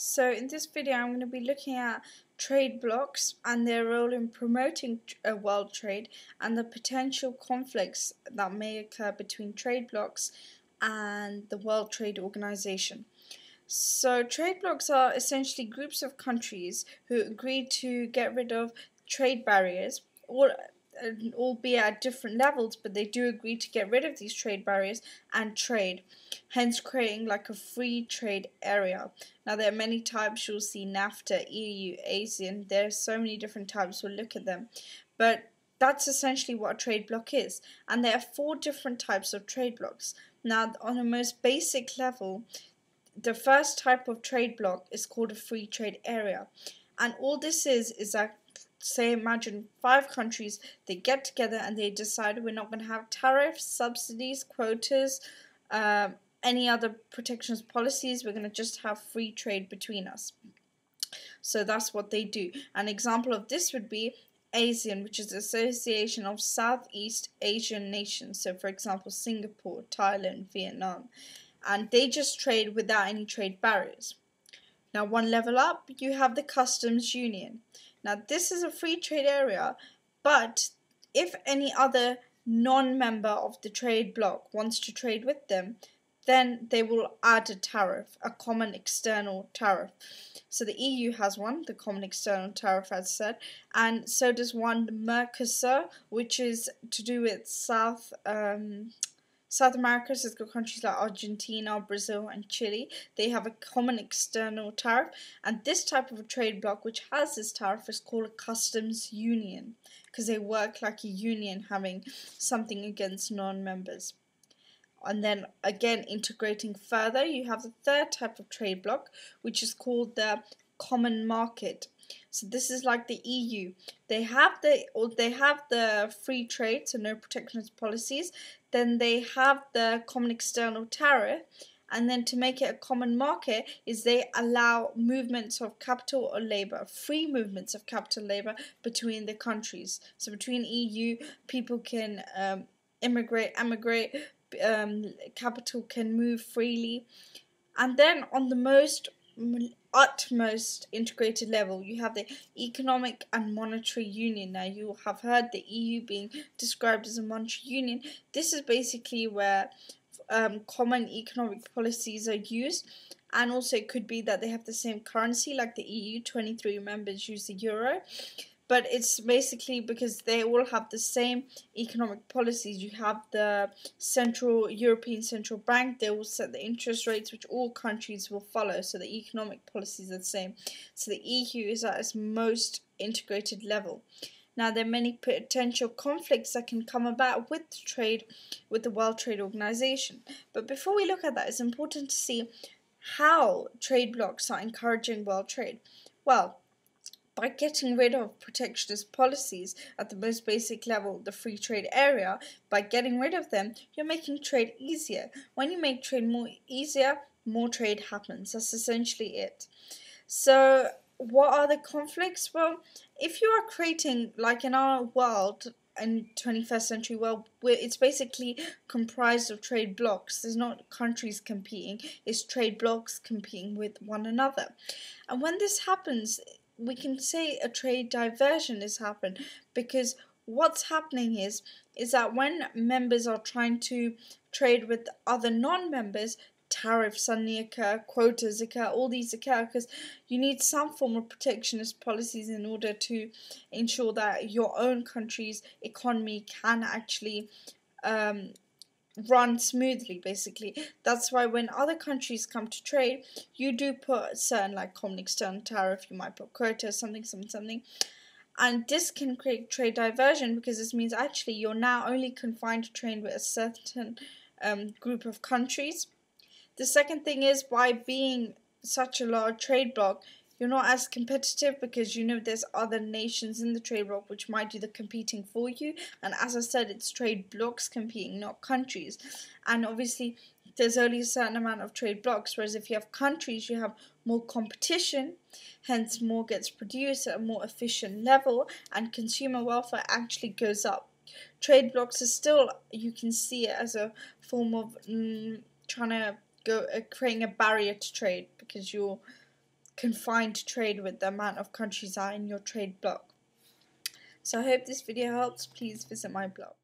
So in this video I'm going to be looking at trade blocs and their role in promoting world trade and the potential conflicts that may occur between trade blocs and the World Trade Organization. So trade blocs are essentially groups of countries who agree to get rid of trade barriers, albeit at different levels, but they do agree to get rid of these trade barriers and trade, hence creating like a free trade area. Now there are many types. You'll see NAFTA, EU, ASEAN. There are so many different types. We'll look at them, but that's essentially what a trade bloc is. And there are 4 different types of trade blocs. Now on a most basic level, the first type of trade bloc is called a free trade area, and all this is that, say, imagine 5 countries, they get together and they decide we're not going to have tariffs, subsidies, quotas, any other protectionist policies. We're going to just have free trade between us. So that's what they do. An example of this would be ASEAN, which is the Association of Southeast Asian Nations. So for example, Singapore, Thailand, Vietnam. And they just trade without any trade barriers. Now one level up, you have the Customs Union. Now this is a free trade area, but if any other non-member of the trade bloc wants to trade with them, then they will add a tariff, a common external tariff. So the EU has one, the common external tariff as said, and so does one, the Mercosur, which is to do with South America. So it's got countries like Argentina, Brazil and Chile. They have a common external tariff, and this type of a trade bloc which has this tariff is called a customs union, because they work like a union having something against non-members. And then again, integrating further, you have the third type of trade bloc, which is called the common market. So this is like the EU. They have the free trade, so no protectionist policies. Then they have the common external tariff, and then to make it a common market is they allow movements of capital or labor, free movements of capital labor between the countries. So between EU, people can emigrate, capital can move freely. And then on the utmost integrated level, you have the Economic and Monetary Union. Now you have heard the EU being described as a monetary union. This is basically where common economic policies are used, and also it could be that they have the same currency like the EU. 23 members use the euro, but it's basically because they all have the same economic policies. You have the European Central Bank. They will set the interest rates which all countries will follow, so the economic policies are the same. So the EU is at its most integrated level. Now there are many potential conflicts that can come about with trade with the World Trade Organization. But before we look at that, it's important to see how trade blocs are encouraging world trade. Well, by getting rid of protectionist policies at the most basic level, the free trade area, by getting rid of them, you're making trade easier. When you make trade easier, more trade happens. That's essentially it. So what are the conflicts? Well, if you are creating, like in our world, in 21st century world, where it's basically comprised of trade blocs. There's not countries competing, it's trade blocs competing with one another. And when this happens, we can say a trade diversion has happened, because what's happening is that when members are trying to trade with other non-members, tariffs suddenly occur, quotas occur, all these occur because you need some form of protectionist policies in order to ensure that your own country's economy can actually run smoothly, basically. That's why when other countries come to trade, you do put certain, like common external tariff, you might put quotas, something, and this can create trade diversion, because this means actually you're now only confined to trade with a certain group of countries. The second thing is, by being such a large trade bloc, you're not as competitive, because you know there's other nations in the trade bloc which might do the competing for you. And as I said, it's trade blocs competing, not countries. And obviously there's only a certain amount of trade blocs, whereas if you have countries, you have more competition, hence more gets produced at a more efficient level, and consumer welfare actually goes up. Trade blocs are still, you can see it as a form of trying to creating a barrier to trade, because you're confined to trade with the amount of countries that are in your trade bloc. So I hope this video helps. Please visit my blog.